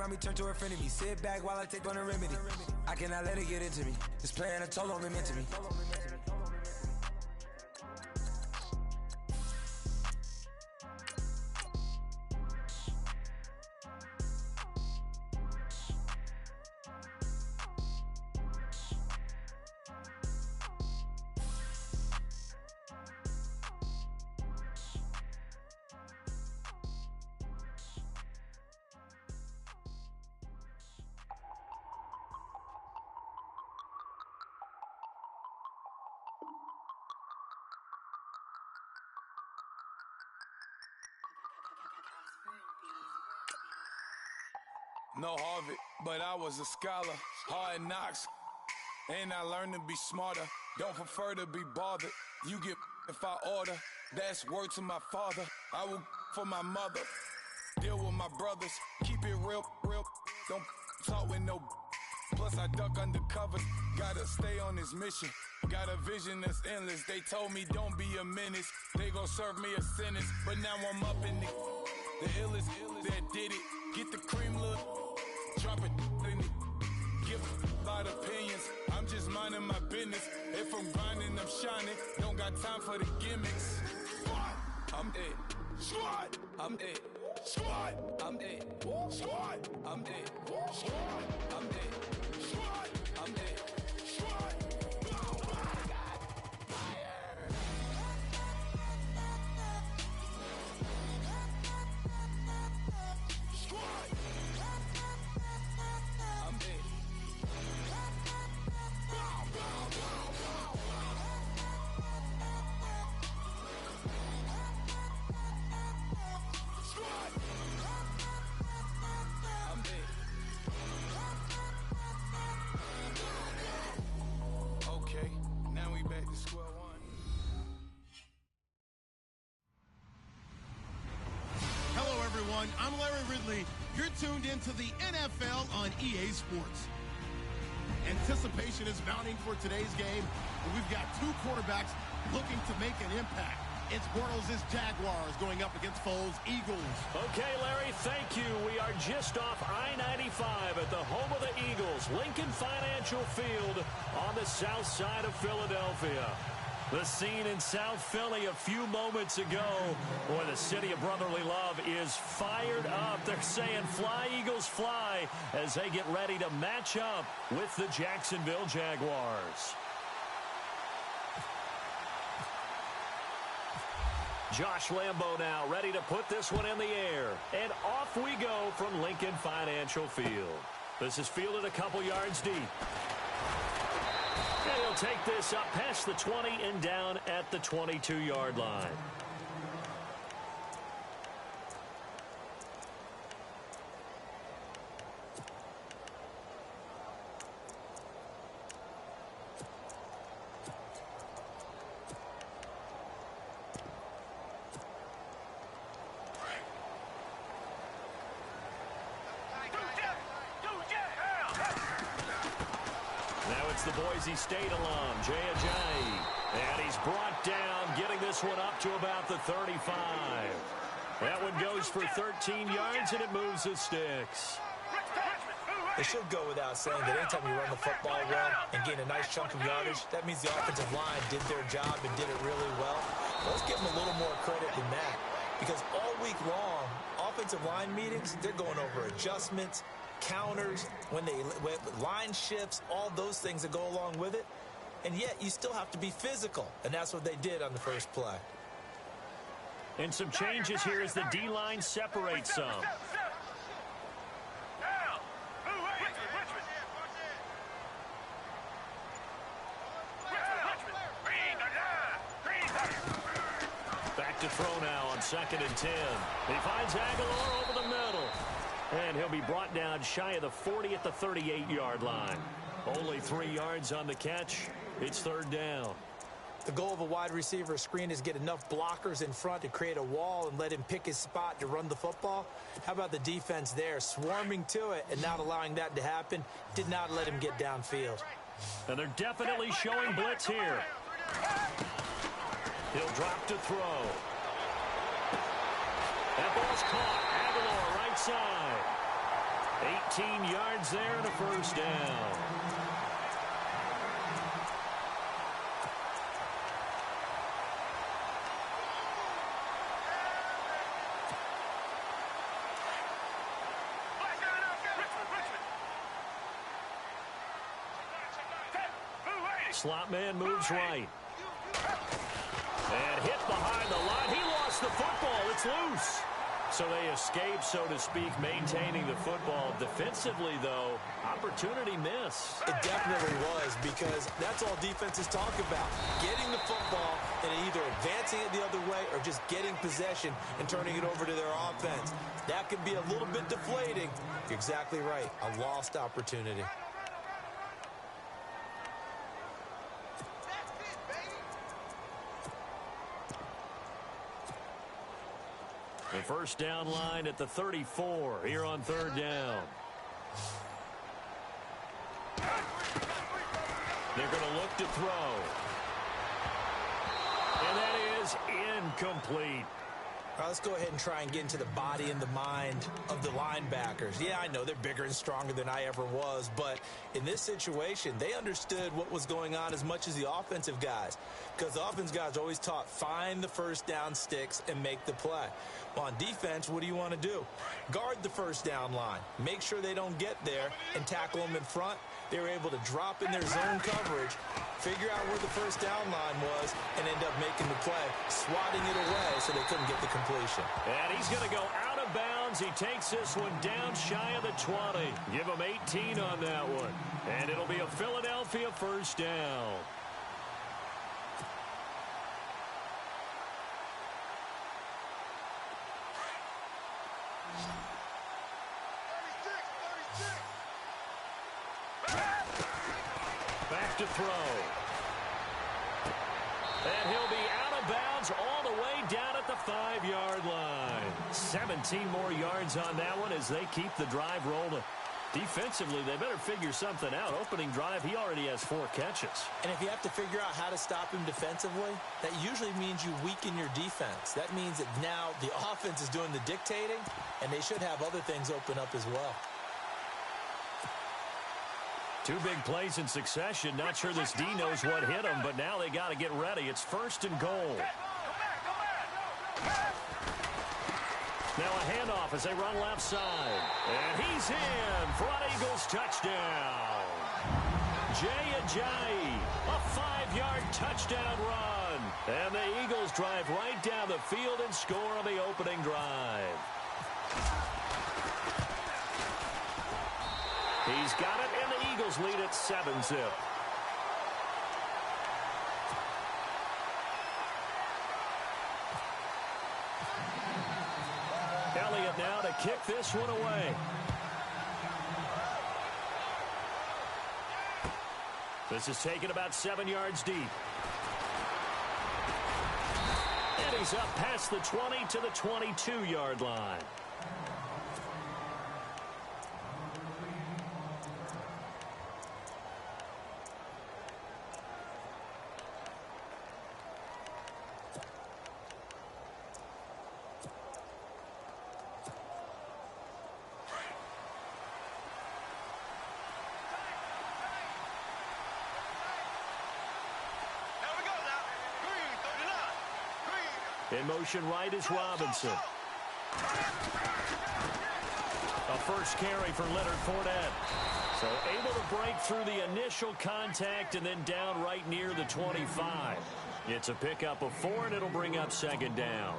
around me turn to a friend of me. Sit back while I take on a remedy. I cannot let it get into me. It's playing a toll on me mentally. No Harvard, but I was a scholar. Hard knocks, and I learned to be smarter. Don't prefer to be bothered. You get if I order. That's word to my father. I will for my mother. Deal with my brothers. Keep it real, real. Don't talk with no. Plus I duck undercover. Gotta stay on this mission. Got a vision that's endless. They told me don't be a menace. They gon' serve me a sentence. But now I'm up in the illest that did it. Get the cream look. Drop it in it. Give a lot of opinions. I'm just minding my business. If I'm grinding, I'm shining. Don't got time for the gimmicks. I'm it. Squad. I'm it. Squad. I'm it. Squad. I'm it. Squad. I'm it. Squad. I'm it. Squad. I'm Larry Ridley. You're tuned into the NFL on EA Sports. Anticipation is mounting for today's game, and we've got two quarterbacks looking to make an impact. It's Bortles' Jaguars going up against Foles' Eagles. Okay, Larry, thank you. We are just off I-95 at the home of the Eagles, Lincoln Financial Field on the south side of Philadelphia. The scene in South Philly a few moments ago where the city of brotherly love is fired up. They're saying fly, Eagles, fly as they get ready to match up with the Jacksonville Jaguars. Josh Lambo now ready to put this one in the air. And off we go from Lincoln Financial Field. This is fielded a couple yards deep. And he'll take this up past the 20 and down at the 22-yard line. The Boise State alum, Jay Ajayi. And he's brought down, getting this one up to about the 35. That one goes for 13 yards, and it moves the sticks. It should go without saying that anytime you run the football well and gain a nice chunk of yardage, that means the offensive line did their job and did it really well. Let's give them a little more credit than that, because all week long, offensive line meetings, they're going over adjustments, counters, when line shifts, all those things that go along with it. And yet you still have to be physical, and that's what they did on the first play. And some changes here as the D-line separates some. Back to throw now on 2nd and 10. He finds Aguilar over the middle. And he'll be brought down shy of the 40 at the 38-yard line. Only 3 yards on the catch. It's 3rd down. The goal of a wide receiver screen is get enough blockers in front to create a wall and let him pick his spot to run the football. How about the defense there, swarming to it and not allowing that to happen? Did not let him get downfield. And they're definitely showing blitz here. He'll drop to throw. That ball's caught. Aguilar right side. 18 yards there and a first down. Slot man moves right. And hit behind the line. He lost the football. It's loose. So they escape, so to speak, maintaining the football. Defensively, though, opportunity miss. It definitely was, because that's all defenses talk about. Getting the football and either advancing it the other way or just getting possession and turning it over to their offense. That can be a little bit deflating. You're exactly right. A lost opportunity. The first down line at the 34 here on third down. They're going to look to throw. And that is incomplete. All right, let's go ahead and try and get into the body and the mind of the linebackers. Yeah, I know they're bigger and stronger than I ever was, but in this situation, they understood what was going on as much as the offensive guys, because the offensive guys always taught find the first down sticks and make the play. Well, on defense, what do you want to do? Guard the first down line. Make sure they don't get there and tackle them in front. They were able to drop in their zone coverage, figure out where the first down line was, and end up making the play, swatting it away so they couldn't get the completion. And he's going to go out of bounds. He takes this one down shy of the 20. Give him 18 on that one. And it'll be a Philadelphia first down. Back to throw. And he'll be out of bounds all the way down at the 5-yard line. 17 more yards on that one as they keep the drive rolling. Defensively, they better figure something out. Opening drive, he already has 4 catches. And if you have to figure out how to stop him defensively, that usually means you weaken your defense. That means that now the offense is doing the dictating, and they should have other things open up as well. 2 big plays in succession. Not sure this D knows what hit him, but now they got to get ready. It's first and goal. Now a handoff as they run left side. And he's in. Front Eagles touchdown. Jay Ajayi, a 5-yard touchdown run. And the Eagles drive right down the field and score on the opening drive. He's got it, and the Eagles lead at 7-zip. Elliott now to kick this one away. This is taken about 7 yards deep. And he's up past the 20 to the 22-yard line. In motion right is Robinson. A first carry for Leonard Fournette. So able to break through the initial contact and then down right near the 25. It's a pickup of 4, and it'll bring up second down.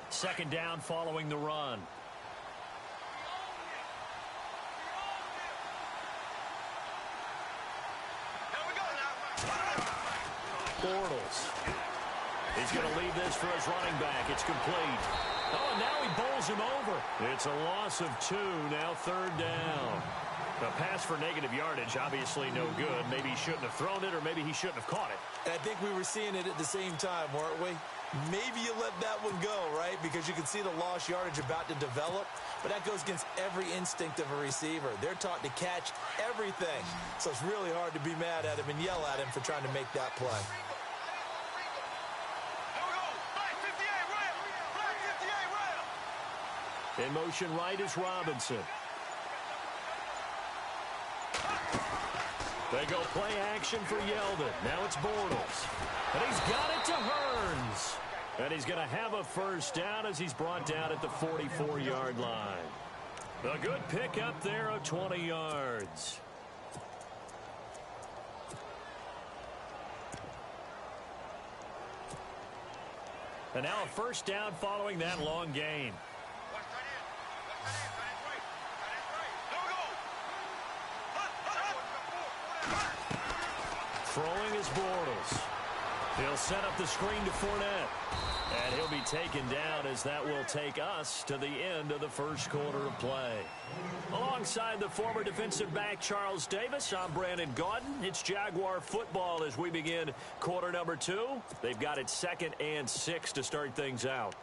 Second down following the run. Bortles. He's going to leave this for his running back. It's complete. Oh, and now he bowls him over. It's a loss of 2, now third down. A pass for negative yardage, obviously no good. Maybe he shouldn't have thrown it, or maybe he shouldn't have caught it. And I think we were seeing it at the same time, weren't we? Maybe you let that one go, right? Because you can see the lost yardage about to develop. But that goes against every instinct of a receiver. They're taught to catch everything. So it's really hard to be mad at him and yell at him for trying to make that play. In motion right is Robinson. They go play action for Yeldon. Now it's Bortles. And he's got it to Hearns. And he's going to have a first down as he's brought down at the 44-yard line. A good pickup there of 20 yards. And now a first down following that long gain. Throwing is Bortles. He'll set up the screen to Fournette. And he'll be taken down as that will take us to the end of the first quarter of play. Alongside the former defensive back Charles Davis, I'm Brandon Gaudin. It's Jaguar football as we begin quarter number 2. They've got it 2nd and 6 to start things out.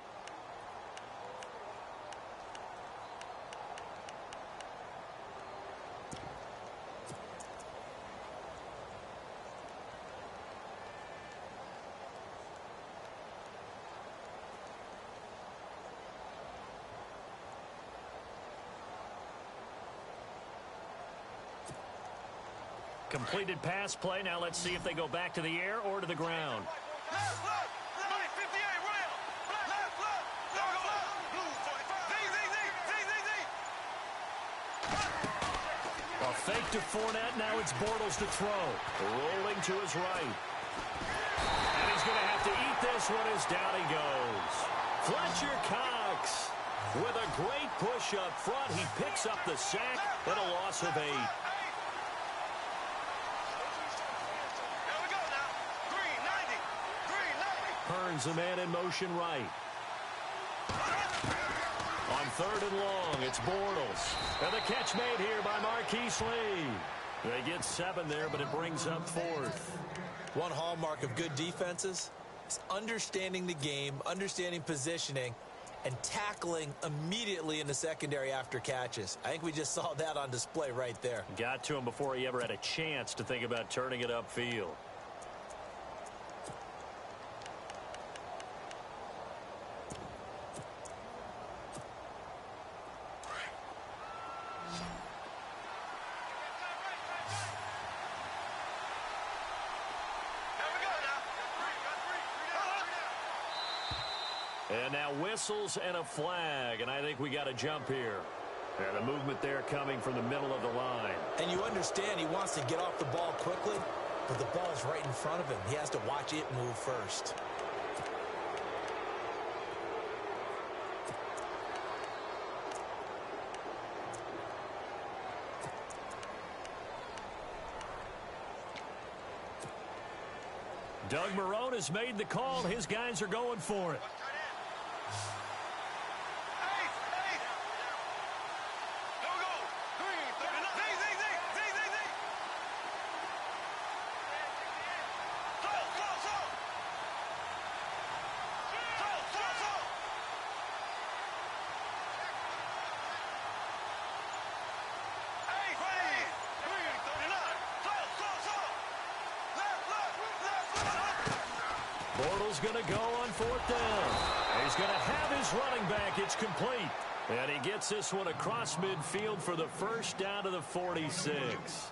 Completed pass play. Now let's see if they go back to the air or to the ground. A fake to Fournette. Now it's Bortles to throw. Rolling to his right. And he's going to have to eat this one as down he goes. Fletcher Cox with a great push up front. He picks up the sack and a loss of 8. Hearns, the man in motion right. On 3rd and long, it's Bortles. And the catch made here by Marquise Lee. They get 7 there, but it brings up 4th. One hallmark of good defenses is understanding the game, understanding positioning, and tackling immediately in the secondary after catches. I think we just saw that on display right there. Got to him before he ever had a chance to think about turning it upfield. And now whistles and a flag, and I think we got a jump here. And the movement there coming from the middle of the line. And you understand he wants to get off the ball quickly, but the ball's right in front of him. He has to watch it move first. Doug Marrone has made the call. His guys are going for it. Bortles going to go on 4th down. He's going to have his running back. It's complete. And he gets this one across midfield for the first down to the 46.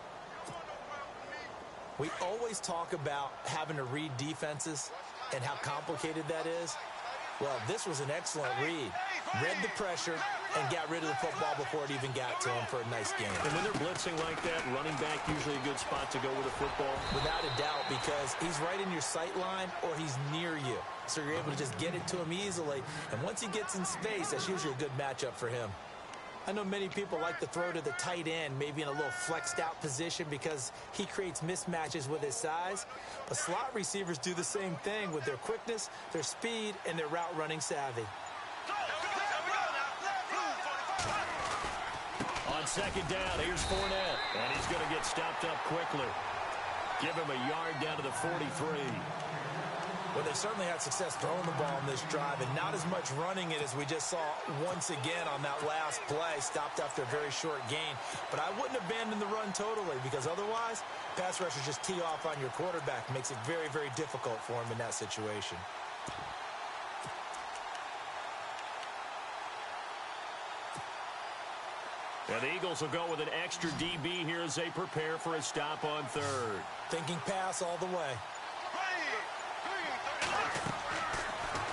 We always talk about having to read defenses and how complicated that is. Well, this was an excellent read. Read the pressure and got rid of the football before it even got to him for a nice game. And when they're blitzing like that, running back usually a good spot to go with a football? Without a doubt, because he's right in your sight line or he's near you. So you're able to just get it to him easily. And once he gets in space, that's usually a good matchup for him. I know many people like to throw to the tight end, maybe in a little flexed out position because he creates mismatches with his size. But slot receivers do the same thing with their quickness, their speed, and their route running savvy. On 2nd down, here's Fournette. And he's going to get stopped up quickly. Give him a yard down to the 43. Well, they certainly had success throwing the ball in this drive and not as much running it as we just saw once again on that last play. Stopped after a very short gain. But I wouldn't abandon the run totally because otherwise, pass rushers just tee off on your quarterback. Makes it very, very difficult for him in that situation. And the Eagles will go with an extra DB here as they prepare for a stop on third. Thinking pass all the way.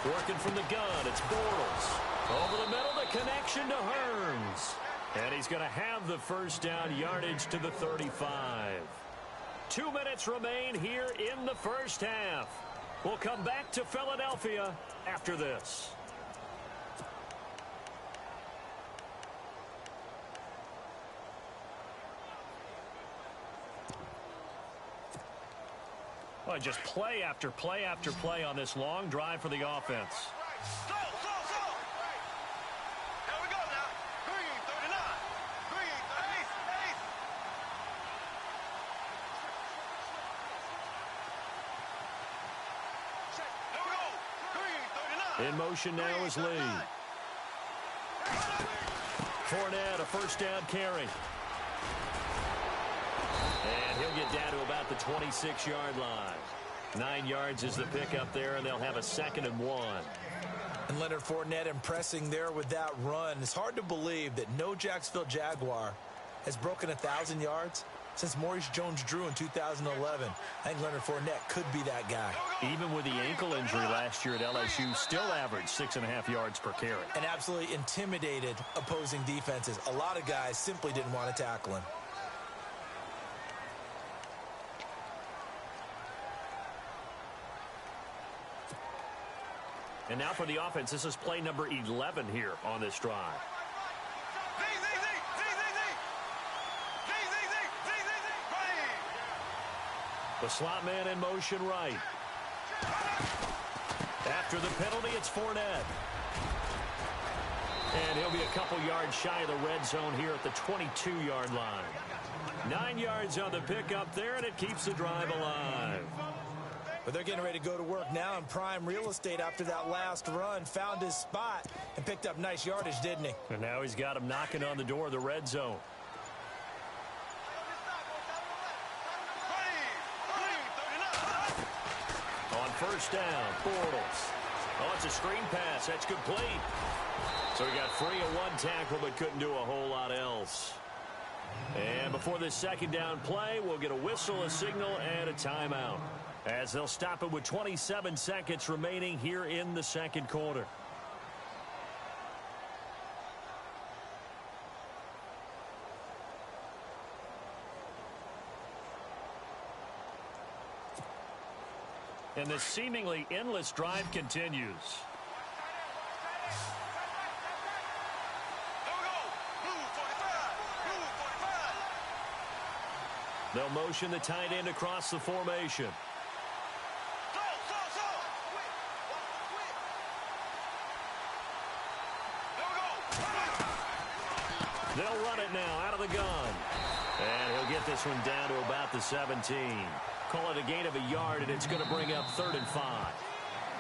Working from the gun, it's Bortles. Over the middle, the connection to Hearns. And he's going to have the first down, yardage to the 35. 2 minutes remain here in the first half. We'll come back to Philadelphia after this. Well, just play after play after play on this long drive for the offense. Here we go now. Green, 39. Green, 38. Here we go. Green, 39. In motion now is Lee. Fournette, a first down carry. And he'll get down to about the 26-yard line. 9 yards is the pickup there, and they'll have a 2nd and 1. And Leonard Fournette impressing there with that run. It's hard to believe that no Jacksonville Jaguar has broken 1,000 yards since Maurice Jones-Drew in 2011. I think Leonard Fournette could be that guy. Even with the ankle injury last year at LSU, still averaged 6.5 yards per carry. And absolutely intimidated opposing defenses. A lot of guys simply didn't want to tackle him. And now for the offense, this is play number 11 here on this drive. The slot man in motion right. After the penalty, it's Fournette. And he'll be a couple yards shy of the red zone here at the 22-yard line. 9 yards on the pickup there, and it keeps the drive alive. But they're getting ready to go to work now in prime real estate after that last run. Found his spot and picked up nice yardage, didn't he? And now he's got him knocking on the door of the red zone. On first down, Bortles. Oh, it's a screen pass. That's complete. So he got free of one tackle but couldn't do a whole lot else. And before this second down play, we'll get a whistle, a signal, and a timeout, as they'll stop it with 27 seconds remaining here in the second quarter. And the seemingly endless drive continues. They'll motion the tight end across the formation. They'll run it now out of the gun. And he'll get this one down to about the 17. Call it a gain of a yard, and it's going to bring up 3rd and 5.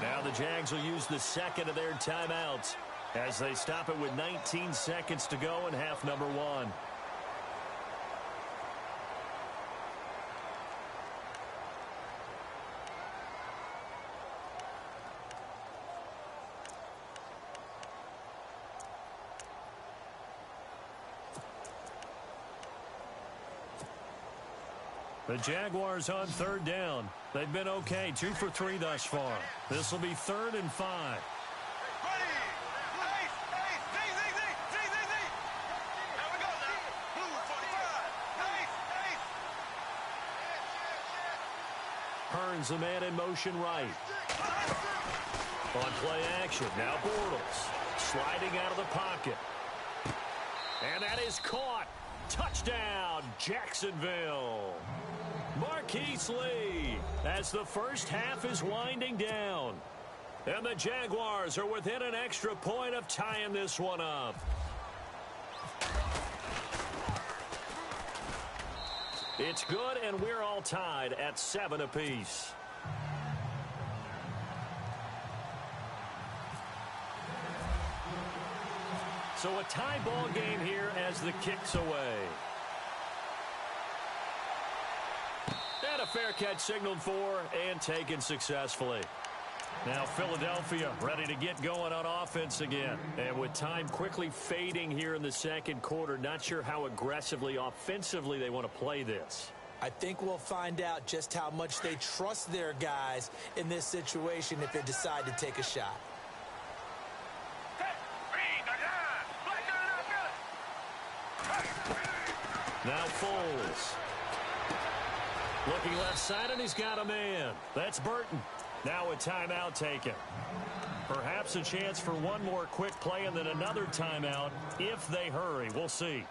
Now the Jags will use the second of their timeouts as they stop it with 19 seconds to go in half number 1. The Jaguars on 3rd down. They've been okay, 2 for 3 thus far. This will be 3rd and 5. Hearns, the man in motion right. On play action, now Bortles sliding out of the pocket. And that is caught. Touchdown, Jacksonville. Marquise Lee as the first half is winding down. And the Jaguars are within an extra point of tying this one up. It's good, and we're all tied at 7 apiece. So a tie ball game here as the kick's away. And a fair catch signaled for and taken successfully. Now Philadelphia ready to get going on offense again. And with time quickly fading here in the second quarter, not sure how aggressively, offensively they want to play this. I think we'll find out just how much they trust their guys in this situation if they decide to take a shot. Now Foles. Looking left side, and he's got a man. That's Burton. Now a timeout taken. Perhaps a chance for one more quick play and then another timeout if they hurry. We'll see.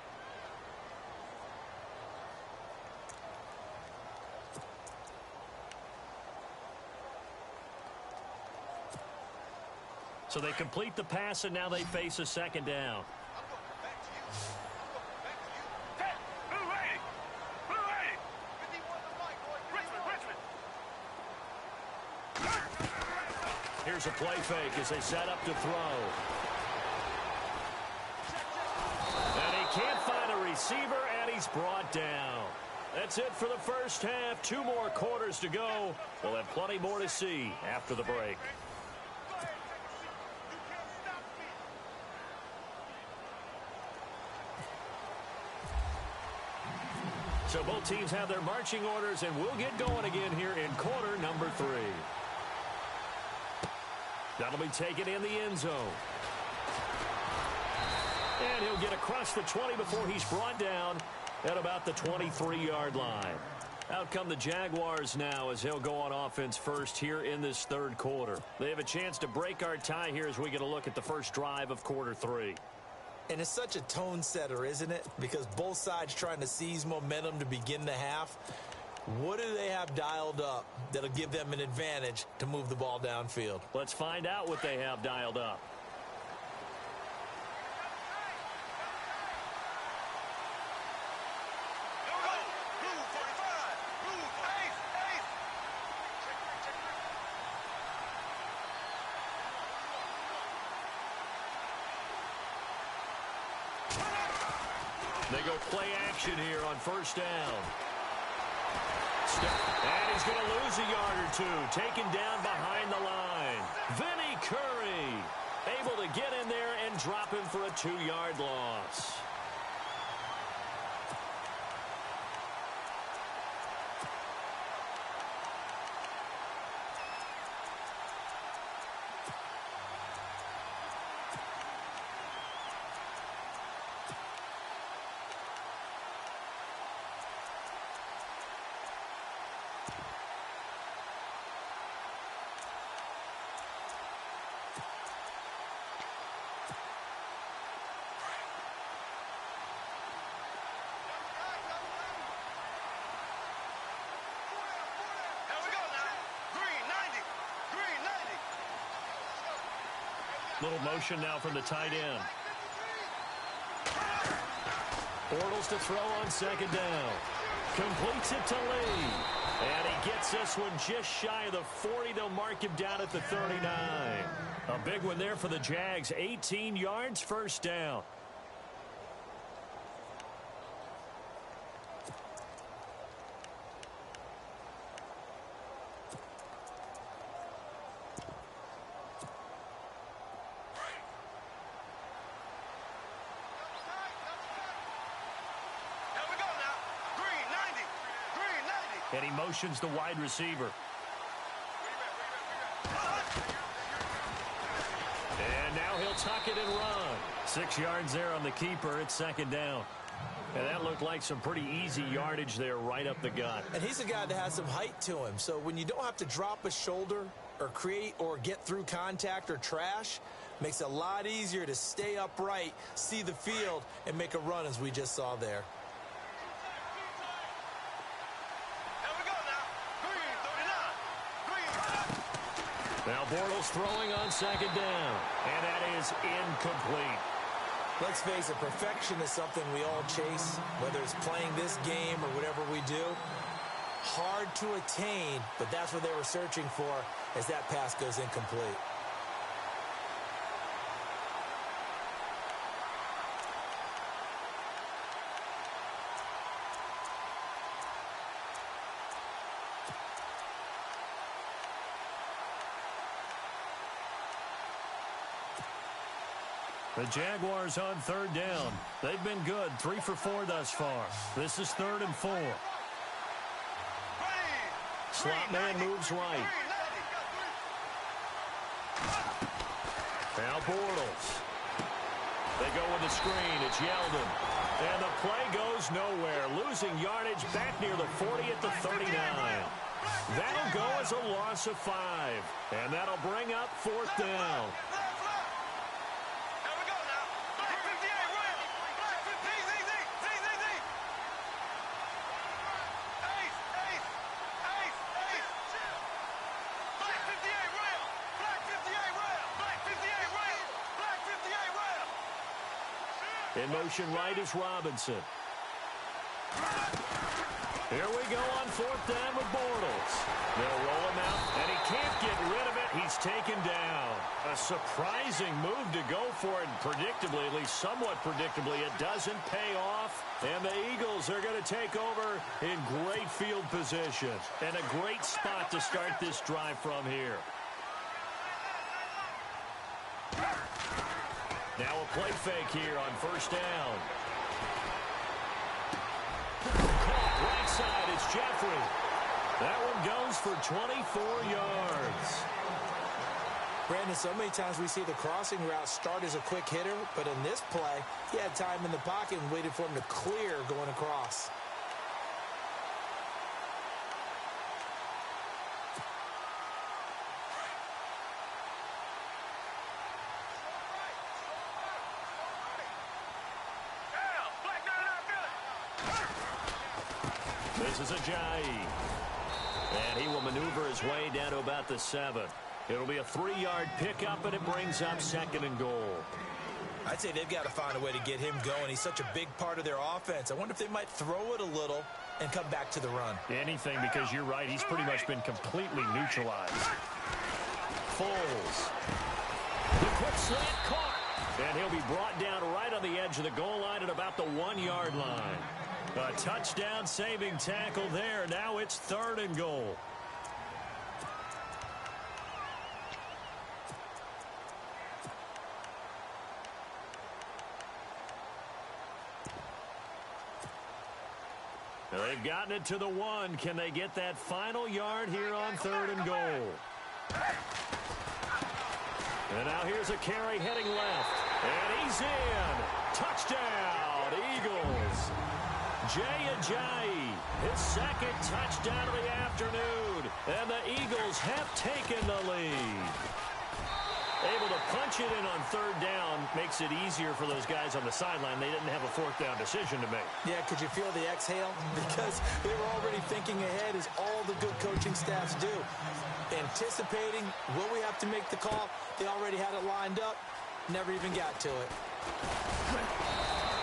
So they complete the pass, and now they face a second down. Here's a play fake as they set up to throw. And he can't find a receiver, and he's brought down. That's it for the first half. 2 more quarters to go. We'll have plenty more to see after the break. So both teams have their marching orders, and we'll get going again here in quarter number 3. That'll be taken in the end zone. And he'll get across the 20 before he's brought down at about the 23-yard line. Out come the Jaguars now as they'll go on offense first here in this third quarter. They have a chance to break our tie here as we get a look at the first drive of quarter 3. And it's such a tone setter, isn't it? Because both sides trying to seize momentum to begin the half. What do they have dialed up that'll give them an advantage to move the ball downfield? Let's find out what they have dialed up. They go play action here on first down. And he's going to lose a yard or two. Taken down behind the line. Vinny Curry able to get in there and drop him for a 2-yard loss. Little motion now from the tight end. Bortles to throw on second down. Completes it to Lee. And he gets this one just shy of the 40. They'll mark him down at the 39. A big one there for the Jags. 18 yards, first down. And he motions the wide receiver. And now he'll tuck it and run. 6 yards there on the keeper. It's second down. And that looked like some pretty easy yardage there right up the gut. And he's a guy that has some height to him. So when you don't have to drop a shoulder or create or get through contact or trash, makes it a lot easier to stay upright, see the field, and make a run as we just saw there. Now Bortles throwing on second down, and that is incomplete. Let's face it, perfection is something we all chase, whether it's playing this game or whatever we do. Hard to attain, but that's what they were searching for as that pass goes incomplete. The Jaguars on third down. They've been good, 3 for 4 thus far. This is 3rd and 4. Slot man moves right. Now Bortles. They go with the screen. It's Yeldon. And the play goes nowhere. Losing yardage back near the 40 at the 39. That'll go as a loss of 5. And that'll bring up 4th down. In motion right is Robinson. Here we go on 4th down with Bortles. They'll roll him out, and he can't get rid of it. He's taken down. A surprising move to go for it, predictably, at least somewhat predictably. It doesn't pay off, and the Eagles are going to take over in great field position. And a great spot to start this drive from here. Now a play fake here on 1st down. Caught right side, it's Jeffrey. That one goes for 24 yards. Brandon, so many times we see the crossing route start as a quick hitter, but in this play, he had time in the pocket and waited for him to clear going across. This is Ajayi. And he will maneuver his way down to about the 7. It'll be a 3-yard pickup, and it brings up 2nd and goal. I'd say they've got to find a way to get him going. He's such a big part of their offense. I wonder if they might throw it a little and come back to the run. Anything, because you're right. He's pretty much been completely neutralized. Foles. The quick slant caught. And he'll be brought down right on the edge of the goal line at about the 1-yard line. A touchdown saving tackle there. Now it's 3rd and goal. They've gotten it to the 1. Can they get that final yard here on 3rd and goal? And now here's a carry heading left. And he's in. Touchdown, Eagles. Jay Ajayi, his 2nd touchdown of the afternoon. And the Eagles have taken the lead. Able to punch it in on 3rd down makes it easier for those guys on the sideline. They didn't have a 4th down decision to make. Yeah, could you feel the exhale? Because they were already thinking ahead, as all the good coaching staffs do. Anticipating, will we have to make the call? They already had it lined up. Never even got to it.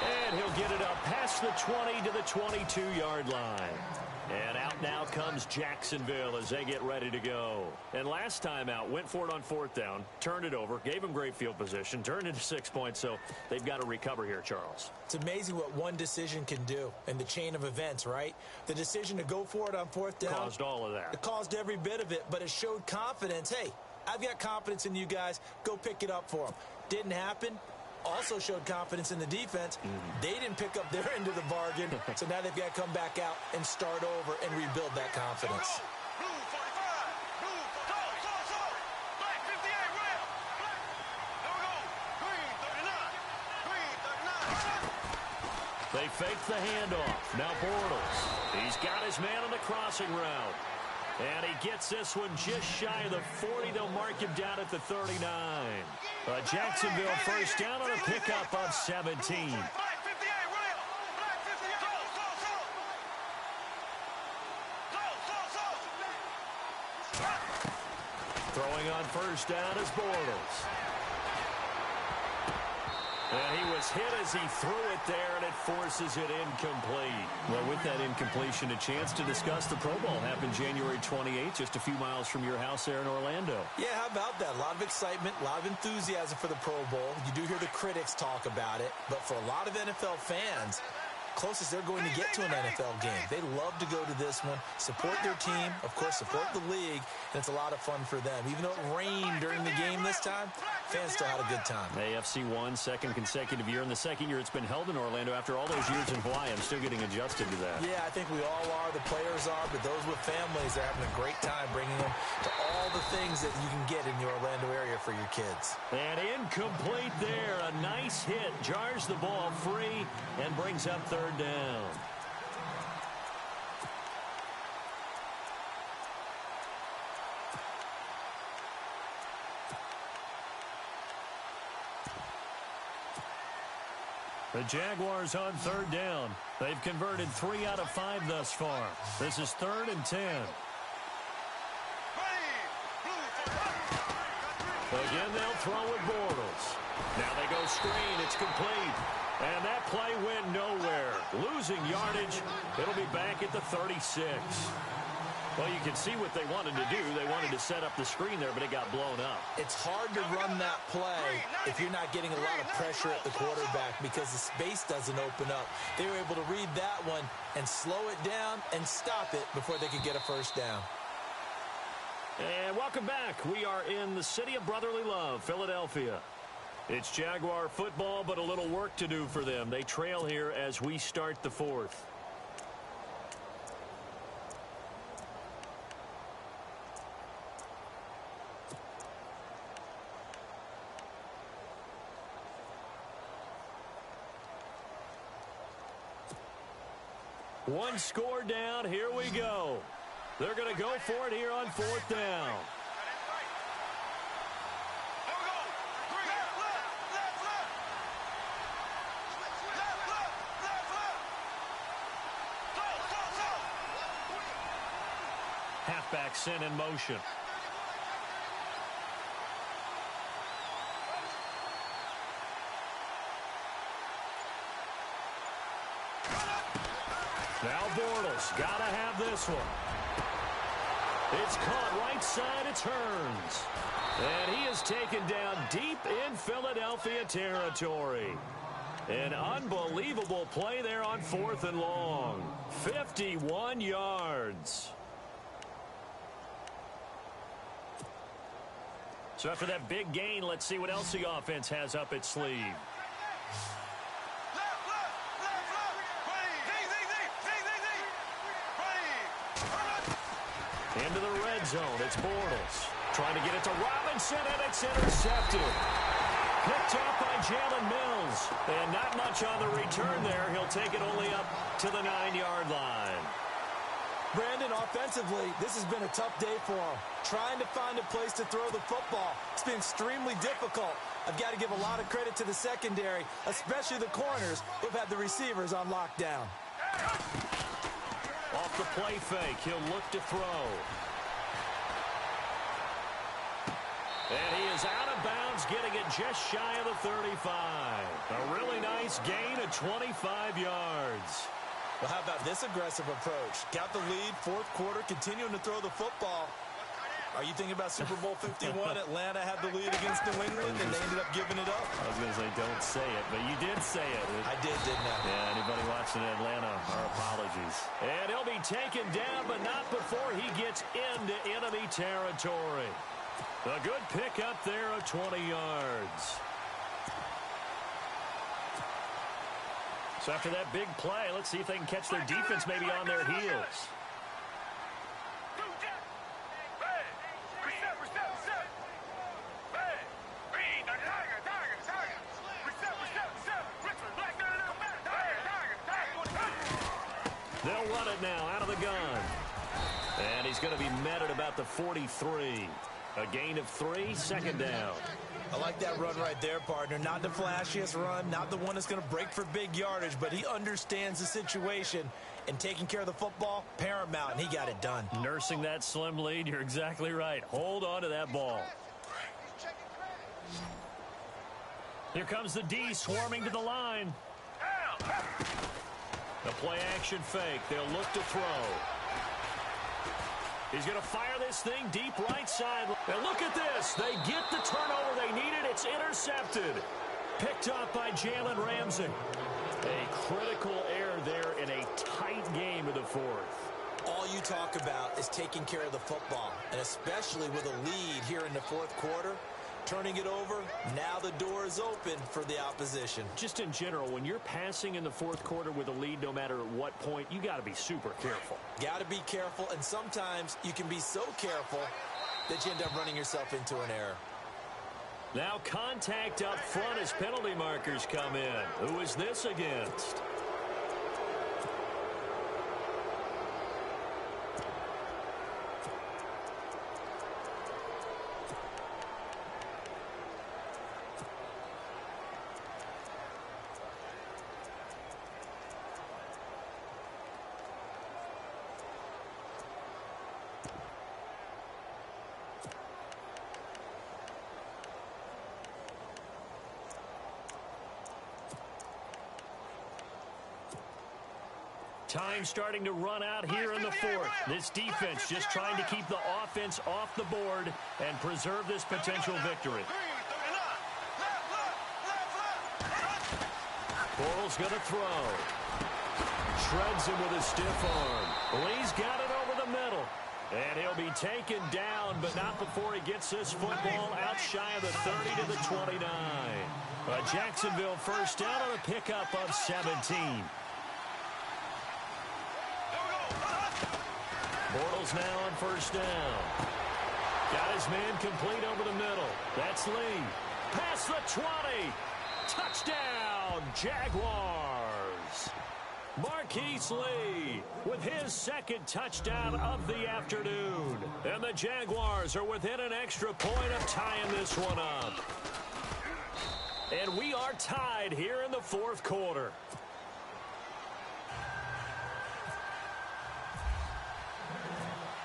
And he'll get it up past the 20 to the 22-yard line. And out now comes Jacksonville as they get ready to go. And last time out, went for it on 4th down, turned it over, gave them great field position, turned into 6 points, so they've got to recover here, Charles. It's amazing what one decision can do in the chain of events, right? The decision to go for it on 4th down. Caused all of that. It caused every bit of it, but it showed confidence. Hey, I've got confidence in you guys. Go pick it up for them. Didn't happen. Also showed confidence in the defense. They didn't pick up their end of the bargain, so now they've got to come back out and start over and rebuild that confidence. They fake the handoff. Now Bortles. He's got his man on the crossing route. And he gets this one just shy of the 40. They'll mark him down at the 39. A Jacksonville 1st down on a pickup of 17. Throwing on 1st down is Bortles. And he was hit as he threw it there, and it forces it incomplete. Well, with that incompletion, a chance to discuss the Pro Bowl happened January 28th, just a few miles from your house there in Orlando. Yeah, how about that? A lot of excitement, a lot of enthusiasm for the Pro Bowl. You do hear the critics talk about it, but for a lot of NFL fans, closest they're going to get to an NFL game. They love to go to this one, support their team, of course, support the league, and it's a lot of fun for them. Even though it rained during the game this time, fans still had a good time. AFC won, second consecutive year, and the second year it's been held in Orlando after all those years in Hawaii. I'm still getting adjusted to that. Yeah, I think we all are. The players are, but those with families are having a great time bringing them to all the things that you can get in the Orlando area for your kids. And incomplete there. A nice hit. Jars the ball free and brings up third down. The Jaguars on third down. They've converted 3 out of 5 thus far. This is 3rd and 10. Again, they'll throw with Bortles. Now they go screen. It's complete. And that play went nowhere. Losing yardage. It'll be back at the 36. Well, you can see what they wanted to do. They wanted to set up the screen there, but it got blown up. It's hard to run that play if you're not getting a lot of pressure at the quarterback because the space doesn't open up. They were able to read that one and slow it down and stop it before they could get a first down. And welcome back. We are in the city of brotherly love, Philadelphia. It's Jaguar football, but a little work to do for them. They trail here as we start the 4th. One score down. Here we go. They're going to go for it here on 4th down. Halfback sent in motion. Now Bortles, gotta have this one. It's caught right side, it turns. And he is taken down deep in Philadelphia territory. An unbelievable play there on 4th and long. 51 yards. So after that big gain, let's see what else the offense has up its sleeve. Into the red zone. It's Bortles. Trying to get it to Robinson, and it's intercepted. Picked off by Jalen Mills. And not much on the return there. He'll take it only up to the 9-yard line. Brandon, offensively, this has been a tough day for him. Trying to find a place to throw the football. It's been extremely difficult. I've got to give a lot of credit to the secondary, especially the corners who've had the receivers on lockdown. Off the play fake, he'll look to throw. And he is out of bounds, getting it just shy of the 35. A really nice gain of 25 yards. Well, how about this aggressive approach? Got the lead, 4th quarter, continuing to throw the football. Are you thinking about Super Bowl 51? Atlanta had the lead against New England, and they ended up giving it up. I was going to say, don't say it, but you did say it. I did, didn't I? Yeah, anybody watching Atlanta, our apologies. And he'll be taken down, but not before he gets into enemy territory. A good pickup there of 20 yards. So after that big play, let's see if they can catch their defense maybe on their heels. They'll run it now out of the gun. And he's going to be met at about the 43. A gain of 3, 2nd down. I like that run right there, partner. Not the flashiest run, not the one that's going to break for big yardage, but he understands the situation, and taking care of the football, paramount, and he got it done. Nursing that slim lead, you're exactly right. Hold on to that ball. Here comes the D swarming to the line. The play action fake. They'll look to throw. He's going to fire this thing deep right side. And look at this. They get the turnover they needed. It's intercepted. Picked up by Jalen Ramsey. A critical error there in a tight game of the fourth. All you talk about is taking care of the football, and especially with a lead here in the fourth quarter. Turning it over, now the door is open for the opposition. Just in general, when you're passing in the fourth quarter with a lead, no matter at what point, you got to be super careful. Got to be careful, and sometimes you can be so careful that you end up running yourself into an error. Now contact up front as penalty markers come in. Who is this against? Time starting to run out here in the fourth. This defense just trying to keep the offense off the board and preserve this potential victory. Bortles going to throw. Shreds him with a stiff arm. Lee's got it over the middle. And he'll be taken down, but not before he gets this football out shy of the 30 to the 29. A Jacksonville first down on a pickup of 17. Bortles now on first down. Got his man complete over the middle. That's Lee. Past the 20. Touchdown, Jaguars. Marquise Lee with his second touchdown of the afternoon. And the Jaguars are within an extra point of tying this one up. And we are tied here in the fourth quarter.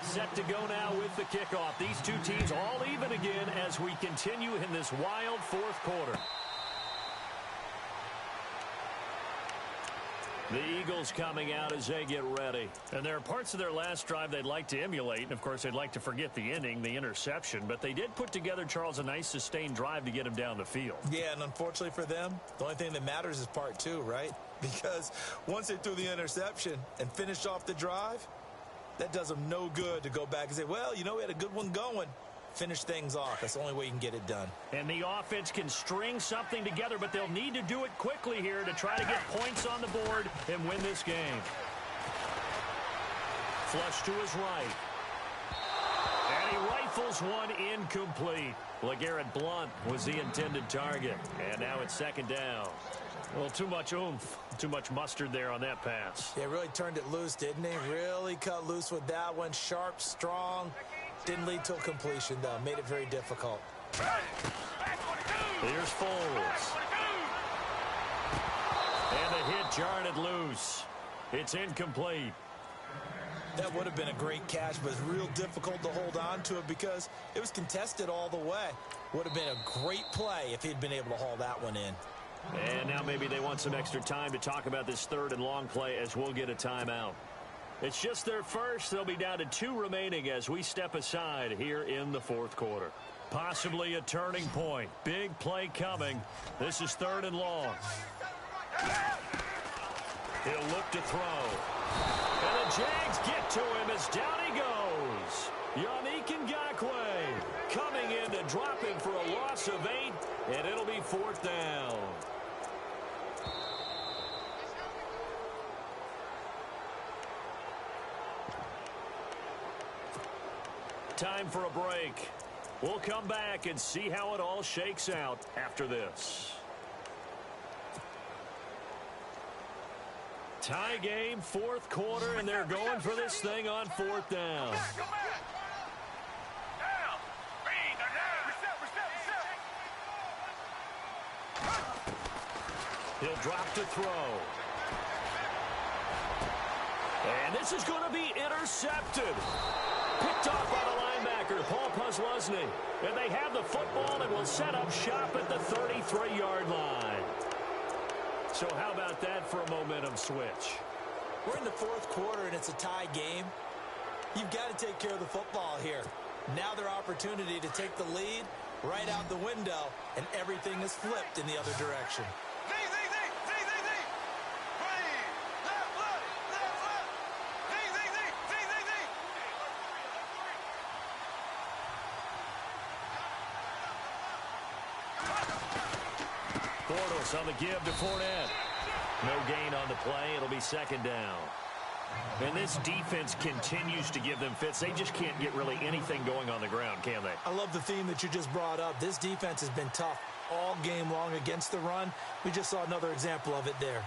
Set to go now with the kickoff. These two teams all even again as we continue in this wild fourth quarter. The Eagles coming out as they get ready. And there are parts of their last drive they'd like to emulate. And, of course, they'd like to forget the inning, the interception. But they did put together, Charles, a nice sustained drive to get him down the field. Yeah, and unfortunately for them, the only thing that matters is part two, right? Because once they threw the interception and finished off the drive, that does them no good to go back and say, well, you know, we had a good one going. Finish things off. That's the only way you can get it done. And the offense can string something together, but they'll need to do it quickly here to try to get points on the board and win this game. Flush to his right. And he rifles one incomplete. LeGarrette Blount was the intended target. And now it's second down. Well, too much oomph, too much mustard there on that pass. Yeah, really turned it loose, didn't he? Really cut loose with that one. Sharp, strong. Didn't lead to a completion, though. Made it very difficult. Here's Foles. And the hit jarred it loose. It's incomplete. That would have been a great catch, but it's real difficult to hold on to it because it was contested all the way. Would have been a great play if he'd been able to haul that one in. And now maybe they want some extra time to talk about this third and long play as we'll get a timeout. It's just their first. They'll be down to 2 remaining as we step aside here in the fourth quarter. Possibly a turning point. Big play coming. This is third and long. He'll look to throw. And the Jags get to him as down he goes. Yannick Ngakoue coming in to drop him for a loss of 8, and it'll be fourth down. Time for a break. We'll come back and see how it all shakes out after this. Tie game, fourth quarter, and they're going for this thing on fourth down. He'll drop to throw. And this is going to be intercepted. Picked off by the linebacker, Paul Posluszny. And they have the football and will set up shop at the 33-yard line. So how about that for a momentum switch? We're in the fourth quarter, and it's a tie game. You've got to take care of the football here. Now their opportunity to take the lead right out the window, and everything is flipped in the other direction. Bortles on the give to Fournette. No gain on the play. It'll be second down. And this defense continues to give them fits. They just can't get really anything going on the ground, can they? I love the theme that you just brought up. This defense has been tough all game long against the run. We just saw another example of it there.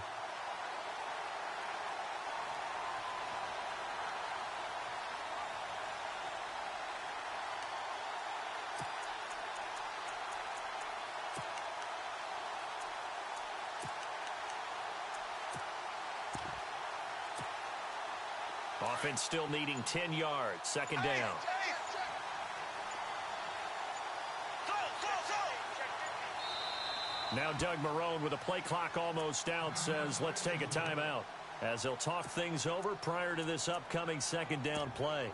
Offense still needing 10 yards. Second down. Now Doug Marrone with a play clock almost out says let's take a timeout as they'll talk things over prior to this upcoming second down play.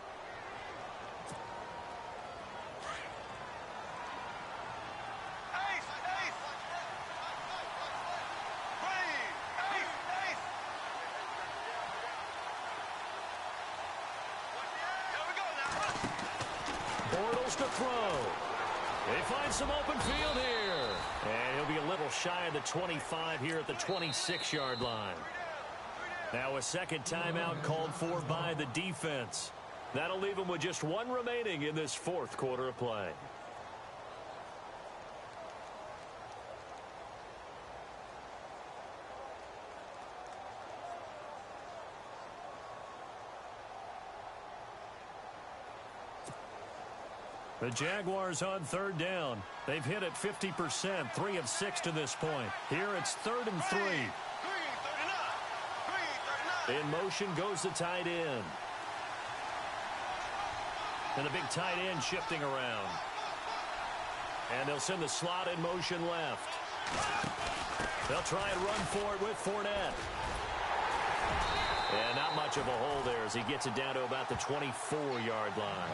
Bortles to throw. They find some open field here. And he'll be a little shy of the 25 here at the 26-yard line. Now a second timeout called for by the defense. That'll leave them with just one remaining in this fourth quarter of play. The Jaguars on third down. They've hit it 50%, 3 of 6 to this point. Here it's 3rd and 3. In motion goes the tight end. And the big tight end shifting around. And they'll send the slot in motion left. They'll try and run for it with Fournette. And not much of a hole there as he gets it down to about the 24-yard line.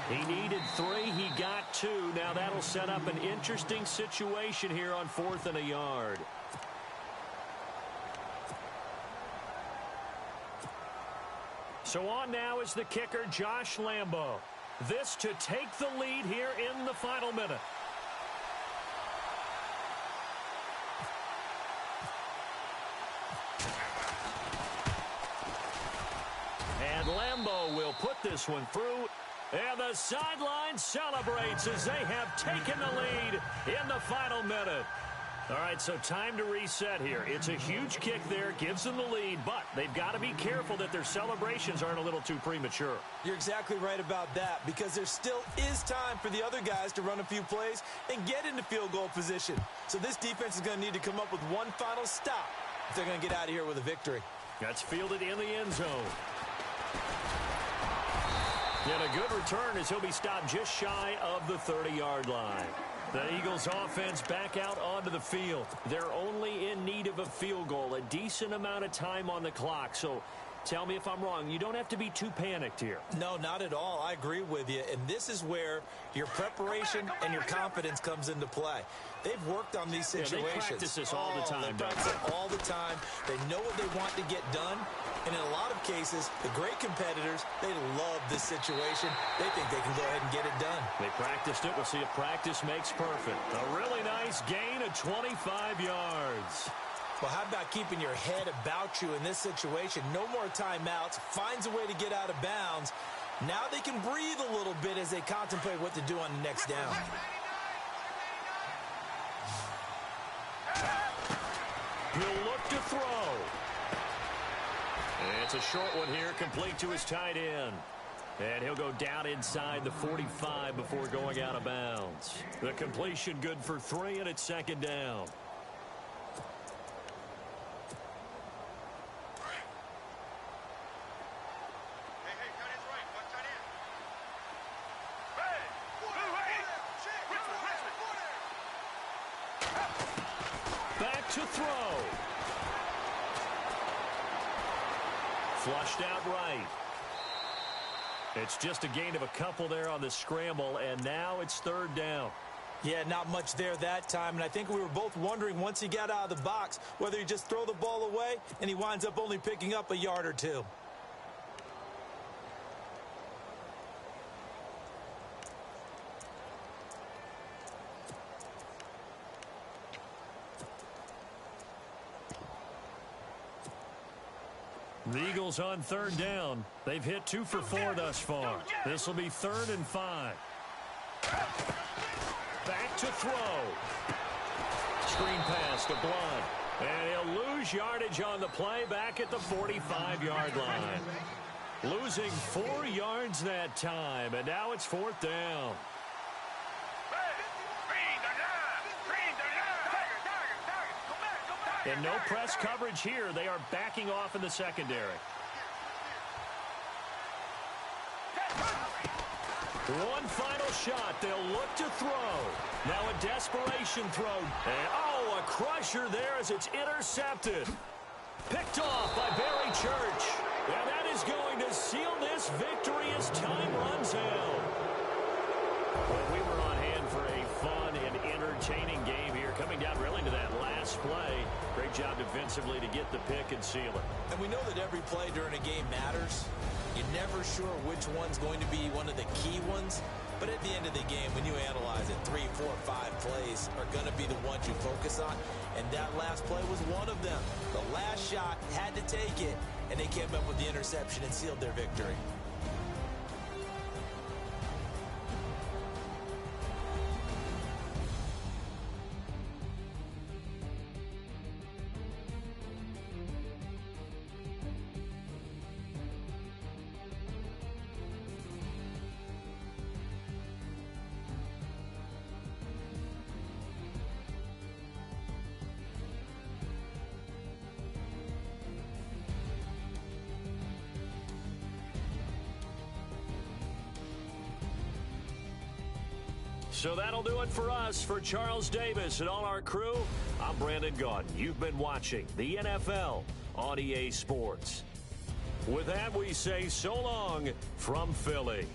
He needed 3. He got 2. Now that'll set up an interesting situation here on 4th and a yard. So on now is the kicker, Josh Lambo. This to take the lead here in the final minute. And Lambo will put this one through. And the sideline celebrates as they have taken the lead in the final minute. All right, so time to reset here. It's a huge kick there, gives them the lead, but they've got to be careful that their celebrations aren't a little too premature. You're exactly right about that because there still is time for the other guys to run a few plays and get into field goal position. So this defense is going to need to come up with one final stop if they're going to get out of here with a victory. That's fielded in the end zone. And a good return as he'll be stopped just shy of the 30-yard line. The Eagles offense back out onto the field. They're only in need of a field goal, a decent amount of time on the clock. So tell me if I'm wrong. You don't have to be too panicked here. No, not at all. I agree with you. And this is where your preparation and your confidence comes into play. They've worked on these situations. Yeah, they practice this all the time. They practice it all the time. They know what they want to get done. And in a lot of cases, the great competitors, they love this situation. They think they can go ahead and get it done. They practiced it. We'll see if practice makes perfect. A really nice gain of 25 yards. Well, how about keeping your head about you in this situation? No more timeouts. Finds a way to get out of bounds. Now they can breathe a little bit as they contemplate what to do on the next down. He'll look to throw. It's a short one here, complete to his tight end. And he'll go down inside the 45 before going out of bounds. The completion good for 3, and it's second down. Back to throw. Flushed out right. It's just a gain of a couple there on the scramble, and now it's third down. Yeah, not much there that time, and I think we were both wondering once he got out of the box whether he just throw the ball away, and he winds up only picking up a yard or 2. The Eagles on third down. They've hit 2 for 4 thus far. This will be 3rd and 5. Back to throw. Screen pass to Blunt. And he'll lose yardage on the play back at the 45-yard line. Losing 4 yards that time, and now it's 4th down. And no press coverage here. They are backing off in the secondary. One final shot. They'll look to throw. Now a desperation throw. And, oh, a crusher there as it's intercepted. Picked off by Barry Church. And that is going to seal this victory as time runs out. Well, we were on hand for a fun and entertaining game here, coming down really to that last play. Great job defensively to get the pick and seal it. And we know that every play during a game matters. You're never sure which one's going to be one of the key ones. But at the end of the game, when you analyze it, 3, 4, 5 plays are going to be the ones you focus on. And that last play was one of them. The last shot had to take it, and they came up with the interception and sealed their victory. So that'll do it for us. For Charles Davis and all our crew, I'm Brandon Gaudin. You've been watching the NFL on EA Sports. With that, we say so long from Philly.